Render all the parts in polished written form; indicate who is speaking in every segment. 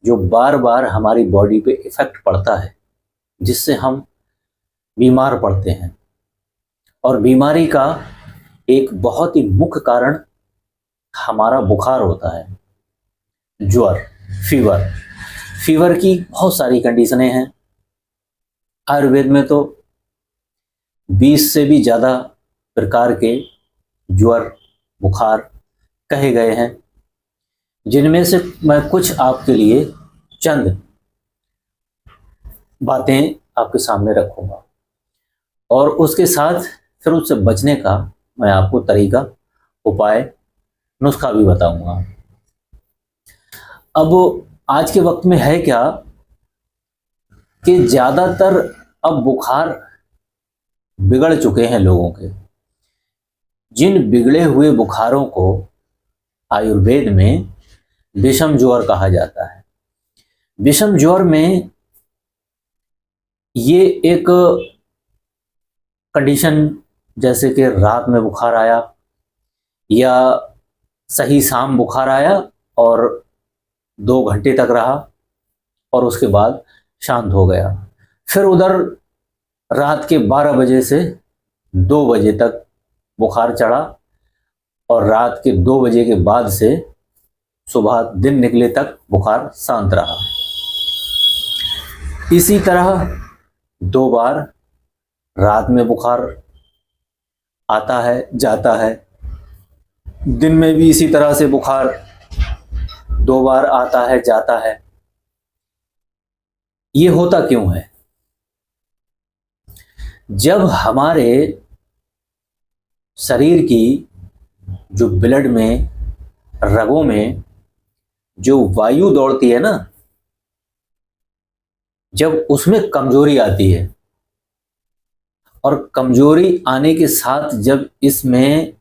Speaker 1: जो बार बार हमारी बॉडी पे इफ़ेक्ट पड़ता है, जिससे हम बीमार पड़ते हैं। और बीमारी का एक बहुत ही मुख्य कारण हमारा बुखार होता है, ज्वर, फीवर। फीवर की बहुत सारी कंडीशनें हैं। आयुर्वेद में तो 20 से भी ज़्यादा प्रकार के ज्वर, बुखार कहे गए हैं, जिनमें से मैं कुछ आपके लिए चंद बातें आपके सामने रखूंगा, और उसके साथ फिर उससे बचने का मैं आपको तरीका, उपाय, नुस्खा भी बताऊंगा। अब आज के वक्त में है क्या कि ज़्यादातर अब बुखार बिगड़ चुके हैं लोगों के। जिन बिगड़े हुए बुखारों को आयुर्वेद में विषम ज्वर कहा जाता है। विषम ज्वर में ये एक कंडीशन, जैसे कि रात में बुखार आया या सही शाम बुखार आया और 2 घंटे तक रहा और उसके बाद शांत हो गया। फिर उधर रात के 12 बजे से 2 बजे तक बुखार चढ़ा और रात के 2 बजे के बाद से सुबह दिन निकले तक बुखार शांत रहा। इसी तरह 2 बार रात में बुखार आता है, जाता है। दिन में भी इसी तरह से बुखार 2 बार आता है, जाता है। ये होता क्यों है? जब हमारे शरीर की जो ब्लड में, रगों में जो वायु दौड़ती है ना, जब उसमें कमजोरी आती है, और कमजोरी आने के साथ जब इसमें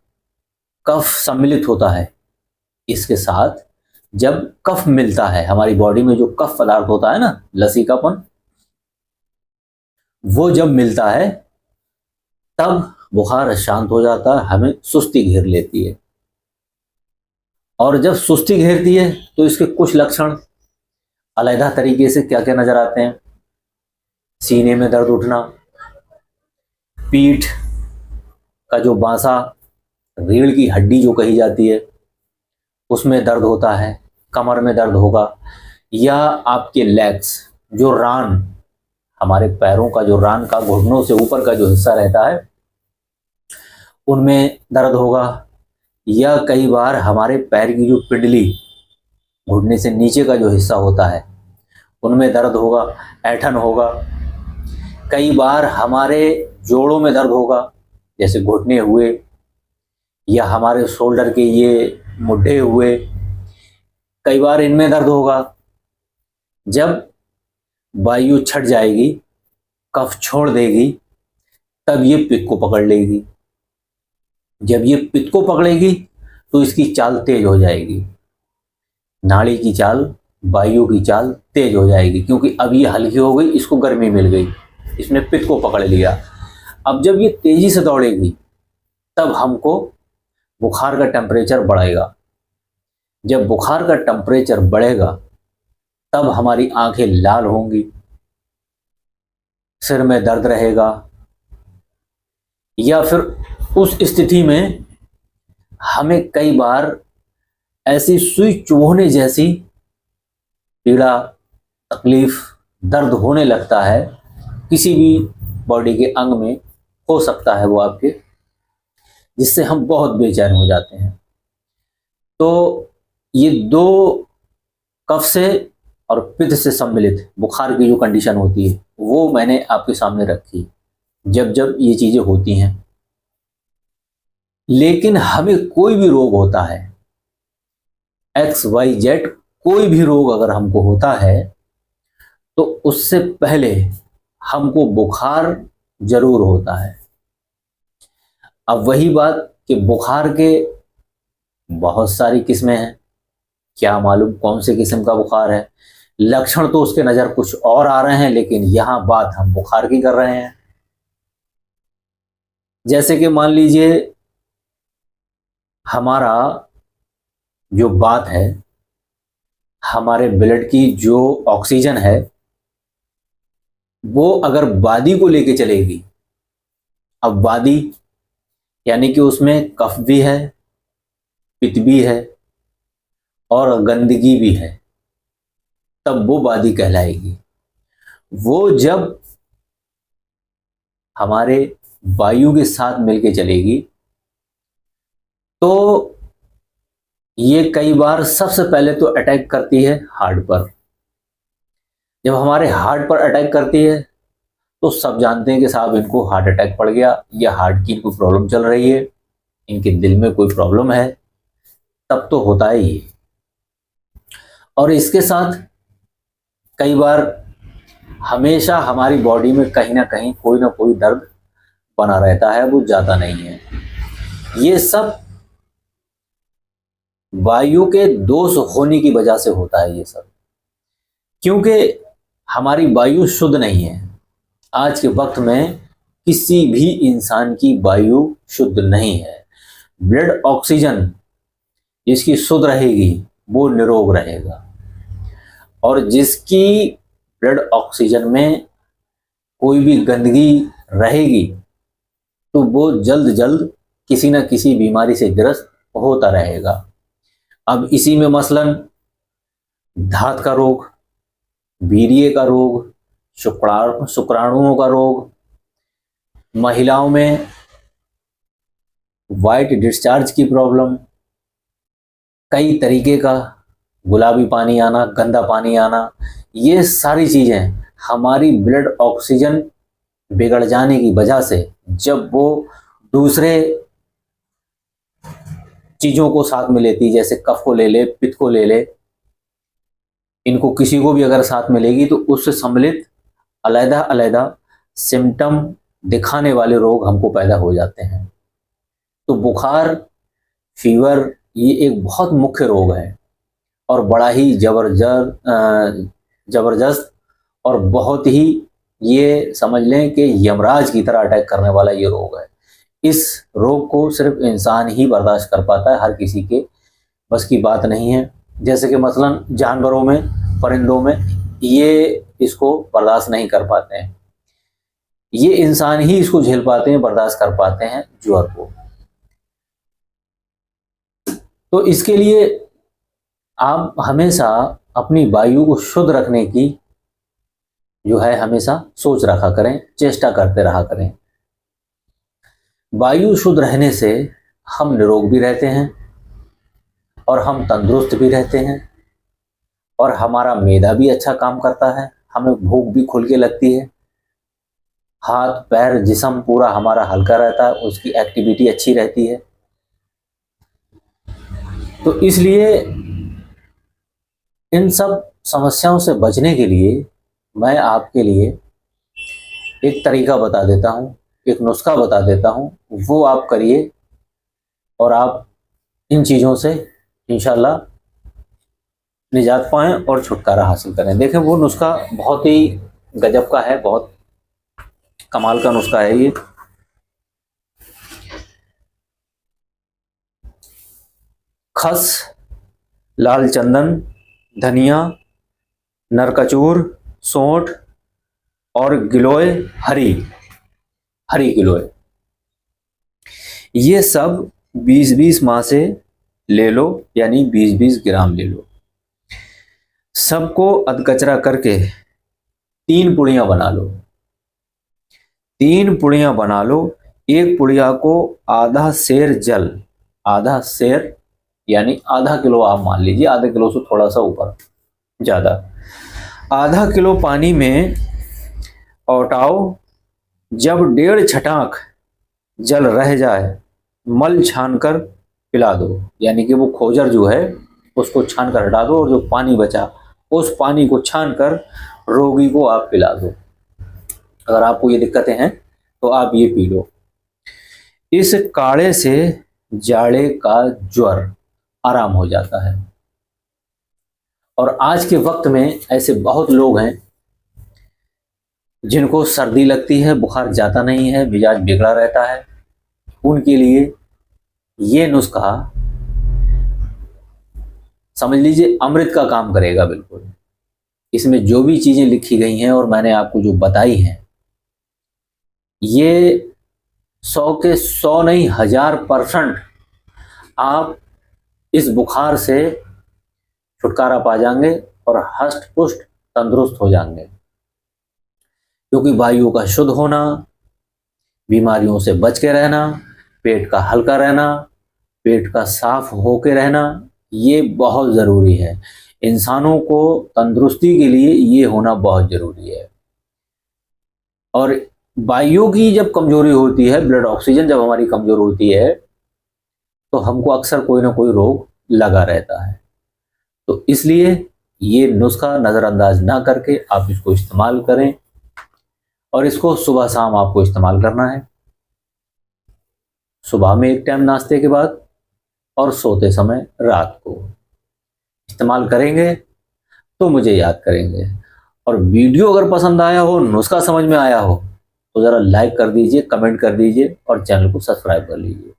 Speaker 1: कफ सम्मिलित होता है, इसके साथ जब कफ मिलता है, हमारी बॉडी में जो कफ पदार्थ होता है ना, लसीकापन, वो जब मिलता है तब बुखार शांत हो जाता है, हमें सुस्ती घेर लेती है। और जब सुस्ती घेरती है तो इसके कुछ लक्षण अलग तरीके से क्या क्या नजर आते हैं। सीने में दर्द उठना, पीठ का जो बांसा, रीढ़ की हड्डी जो कही जाती है, उसमें दर्द होता है, कमर में दर्द होगा, या आपके लेग्स, जो रान, हमारे पैरों का जो रान का घुटनों से ऊपर का जो हिस्सा रहता है, उनमें दर्द होगा, या कई बार हमारे पैर की जो पिंडली, घुटने से नीचे का जो हिस्सा होता है, उनमें दर्द होगा, ऐंठन होगा। कई बार हमारे जोड़ों में दर्द होगा, जैसे घुटने हुए, या हमारे शोल्डर के ये मुड्ढे हुए, कई बार इनमें दर्द होगा। जब वायु छट जाएगी, कफ छोड़ देगी, तब ये पित्त को पकड़ लेगी। जब ये पित्त को पकड़ेगी तो इसकी चाल तेज हो जाएगी, नाड़ी की चाल, वायु की चाल तेज हो जाएगी, क्योंकि अब ये हल्की हो गई, इसको गर्मी मिल गई, इसने पित्त को पकड़ लिया। अब जब ये तेजी से दौड़ेगी तब हमको बुखार का टेम्परेचर बढ़ेगा। जब बुखार का टेम्परेचर बढ़ेगा तब हमारी आंखें लाल होंगी, सिर में दर्द रहेगा, या फिर उस स्थिति में हमें कई बार ऐसी सुई चुभोने जैसी पीड़ा, तकलीफ, दर्द होने लगता है। किसी भी बॉडी के अंग में हो सकता है वो आपके, जिससे हम बहुत बेचैन हो जाते हैं। तो ये 2 कफ से और पित्त से सम्मिलित बुखार की जो कंडीशन होती है, वो मैंने आपके सामने रखी, जब जब ये चीजें होती हैं। लेकिन हमें कोई भी रोग होता है, XYZ, कोई भी रोग अगर हमको होता है, तो उससे पहले हमको बुखार जरूर होता है। अब वही बात कि बुखार के बहुत सारी किस्में हैं, क्या मालूम कौन से किस्म का बुखार है। लक्षण तो उसके नजर कुछ और आ रहे हैं, लेकिन यहां बात हम बुखार की कर रहे हैं। जैसे कि मान लीजिए, हमारा जो बात है, हमारे ब्लड की जो ऑक्सीजन है वो अगर वादी को लेके चलेगी, अब वादी यानी कि उसमें कफ भी है, पित्त भी है और गंदगी भी है, तब वो वादी कहलाएगी। वो जब हमारे वायु के साथ मिलके चलेगी तो ये कई बार सबसे पहले तो अटैक करती है हार्ट पर। जब हमारे हार्ट पर अटैक करती है तो सब जानते हैं कि साहब इनको हार्ट अटैक पड़ गया या हार्ट की इनको प्रॉब्लम चल रही है, इनके दिल में कोई प्रॉब्लम है, तब तो होता ही है। और इसके साथ कई बार हमेशा हमारी बॉडी में कहीं ना कहीं कोई ना कोई दर्द बना रहता है, वो जाता नहीं है। ये सब वायु के दोष होने की वजह से होता है ये सब, क्योंकि हमारी वायु शुद्ध नहीं है। आज के वक्त में किसी भी इंसान की वायु शुद्ध नहीं है। ब्लड ऑक्सीजन जिसकी शुद्ध रहेगी वो निरोग रहेगा, और जिसकी ब्लड ऑक्सीजन में कोई भी गंदगी रहेगी तो वो जल्द जल्द किसी न किसी बीमारी से ग्रस्त होता रहेगा। अब इसी में मसलन धात का रोग, वीर्य का रोग, शुक्राणुओं का रोग, महिलाओं में वाइट डिस्चार्ज की प्रॉब्लम, कई तरीके का गुलाबी पानी आना, गंदा पानी आना, ये सारी चीज़ें हमारी ब्लड ऑक्सीजन बिगड़ जाने की वजह से, जब वो दूसरे चीज़ों को साथ में लेती, जैसे कफ को ले ले, पित्त को ले ले, इनको किसी को भी अगर साथ में लेगी तो उससे सम्मिलित अलग अलग सिम्टम दिखाने वाले रोग हमको पैदा हो जाते हैं। तो बुखार, फीवर ये एक बहुत मुख्य रोग है और बड़ा ही जबरदस्त और बहुत ही, ये समझ लें कि यमराज की तरह अटैक करने वाला ये रोग है। इस रोग को सिर्फ इंसान ही बर्दाश्त कर पाता है, हर किसी के बस की बात नहीं है। जैसे कि मसलन जानवरों में, परिंदों में ये इसको बर्दाश्त नहीं कर पाते हैं, ये इंसान ही इसको झेल पाते हैं, बर्दाश्त कर पाते हैं ज्वर को। तो इसके लिए आप हमेशा अपनी वायु को शुद्ध रखने की जो है हमेशा सोच रखा करें, चेष्टा करते रहा करें। वायु शुद्ध रहने से हम निरोग भी रहते हैं और हम तंदुरुस्त भी रहते हैं और हमारा मैदा भी अच्छा काम करता है, हमें भूख भी खुल के लगती है, हाथ पैर जिस्म पूरा हमारा हल्का रहता है, उसकी एक्टिविटी अच्छी रहती है। तो इसलिए इन सब समस्याओं से बचने के लिए मैं आपके लिए एक तरीका बता देता हूँ, एक नुस्खा बता देता हूँ, वो आप करिए और आप इन चीज़ों से इंशाल्लाह निजात पाएँ और छुटकारा हासिल करें। देखें वो नुस्खा बहुत ही गजब का है, बहुत कमाल का नुस्खा है ये। खस, लाल चंदन, धनिया, नरकचूर, सौंठ और गिलोय, हरी गिलोय, ये सब 20-20 माह से ले लो, यानी 20-20 ग्राम ले लो। सबको अधकचरा करके 3 पुड़ियाँ बना लो। 3 पुड़ियाँ बना लो। एक पुड़िया को आधा सेर जल, आधा सेर यानी आधा किलो आप मान लीजिए, आधे किलो से थोड़ा सा ऊपर ज़्यादा, आधा किलो पानी में औटाओ। जब 1.5 छटाक जल रह जाए, मल छान कर पिला दो, यानी कि वो खोजर जो है उसको छान कर हटा दो और जो पानी बचा उस पानी को छान कर रोगी को आप पिला दो। अगर आपको ये दिक्कतें हैं तो आप ये पी लो। इस काढ़े से जाड़े का ज्वर आराम हो जाता है। और आज के वक्त में ऐसे बहुत लोग हैं जिनको सर्दी लगती है, बुखार जाता नहीं है, मिजाज बिगड़ा रहता है, उनके लिए ये नुस्खा समझ लीजिए अमृत का काम करेगा बिल्कुल। इसमें जो भी चीज़ें लिखी गई हैं और मैंने आपको जो बताई हैं, ये 100 के 100 नहीं 1000% आप इस बुखार से छुटकारा पा जाएंगे और हष्ट पुष्ट तंदुरुस्त हो जाएंगे। क्योंकि वायु का शुद्ध होना, बीमारियों से बच के रहना, पेट का हल्का रहना, पेट का साफ होके रहना, ये बहुत ज़रूरी है। इंसानों को तंदुरुस्ती के लिए ये होना बहुत ज़रूरी है। और वायु की जब कमजोरी होती है, ब्लड ऑक्सीजन जब हमारी कमजोर होती है, तो हमको अक्सर कोई ना कोई रोग लगा रहता है। तो इसलिए ये नुस्खा नज़रअंदाज ना करके आप इसको इस्तेमाल करें, और इसको सुबह शाम आपको इस्तेमाल करना है। सुबह में एक टाइम नाश्ते के बाद और सोते समय रात को इस्तेमाल करेंगे तो मुझे याद करेंगे। और वीडियो अगर पसंद आया हो, नुस्खा समझ में आया हो, तो ज़रा लाइक कर दीजिए, कमेंट कर दीजिए और चैनल को सब्सक्राइब कर लीजिए।